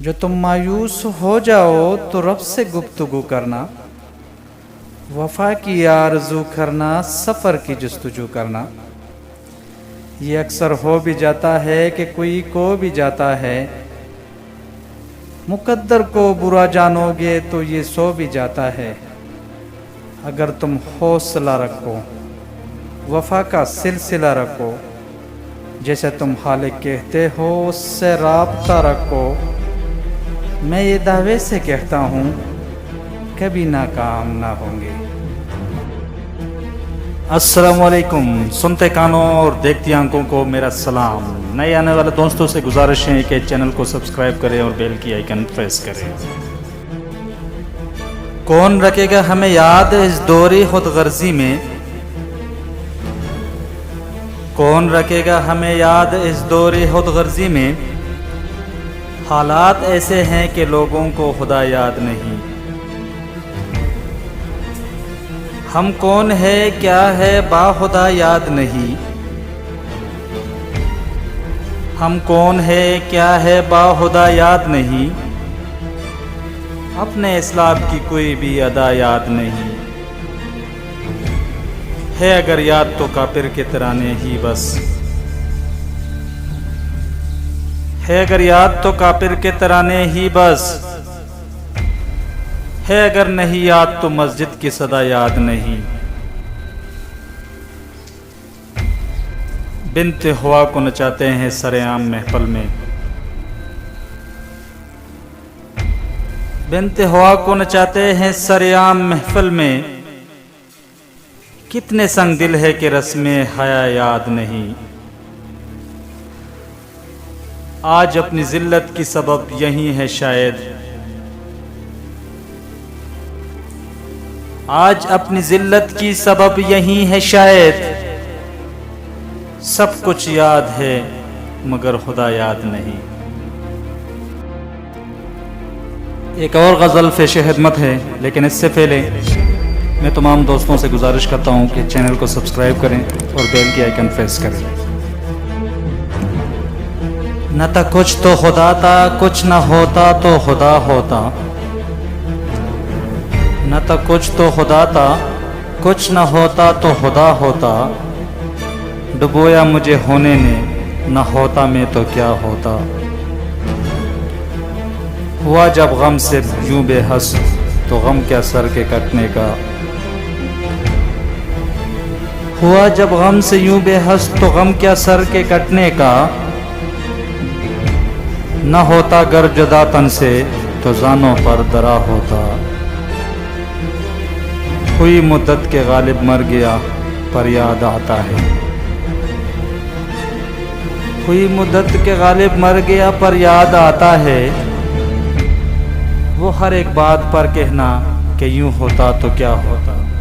جو تم مایوس ہو جاؤ تو رب سے گفتگو کرنا، وفا کی آرزو کرنا، سفر کی جستجو کرنا۔ یہ اکثر ہو بھی جاتا ہے کہ کوئی کو بھی جاتا ہے، مقدر کو برا جانو گے تو یہ سو بھی جاتا ہے۔ اگر تم حوصلہ رکھو، وفا کا سلسلہ رکھو، جیسے تم خالق کہتے ہو اس سے رابطہ رکھو۔ میں یہ دعوے سے کہتا ہوں کبھی ناکام نہ ہوں گے۔ السلام علیکم، سنتے کانوں اور دیکھتی آنکھوں کو میرا سلام۔ نئے آنے والے دوستوں سے گزارش ہے کہ چینل کو سبسکرائب کریں اور بیل کی آئیکن پریس کریں۔ کون رکھے گا ہمیں یاد اس دوری خود غرضی میں؟ کون رکھے گا ہمیں یاد اس دوری خود غرضی میں؟ حالات ایسے ہیں کہ لوگوں کو خدا یاد نہیں۔ ہم کون ہے کیا ہے با خدا یاد نہیں۔ ہم کون ہے کیا ہے با خدا یاد نہیں۔ اپنے اسلام کی کوئی بھی ادا یاد نہیں ہے، اگر یاد تو کافر کے ترانے ہی بس ہے، اگر یاد تو کافر کے ترانے ہی بس ہے، اگر نہیں یاد تو مسجد کی صدا یاد نہیں۔ بنت ہوا کو نچاتے ہیں سر عام محفل میں، بنت ہوا کو نچاتے ہیں سر عام محفل میں۔ کتنے سنگ دل ہے کہ رسم حیا یاد نہیں۔ آج اپنی ذلت کی سبب یہی ہے شاید، آج اپنی ذلت کی سبب یہی ہے شاید۔ سب کچھ یاد ہے مگر خدا یاد نہیں۔ ایک اور غزل پیش خدمت ہے، لیکن اس سے پہلے میں تمام دوستوں سے گزارش کرتا ہوں کہ چینل کو سبسکرائب کریں اور بیل کی آئیکن پریس کریں۔ نہ تھا کچھ تو خدا تھا، کچھ نہ ہوتا تو خدا ہوتا۔ نہ تھا کچھ تو خدا تھا، کچھ نہ ہوتا تو خدا ہوتا۔ ڈبویا مجھے ہونے نے، نہ ہوتا میں تو کیا ہوتا۔ ہوا جب غم سے یوں بے حس تو غم کیا سر کے کٹنے کا۔ ہوا جب غم سے یوں بے حس تو غم کیا سر کے کٹنے کا۔ نہ ہوتا گر جدا تن سے تو زانوں پر درا ہوتا۔ ہوئی مدت کے غالب مر گیا پر یاد آتا ہے۔ ہوئی مدت کے غالب مر گیا پر یاد آتا ہے۔ وہ ہر ایک بات پر کہنا کہ یوں ہوتا تو کیا ہوتا۔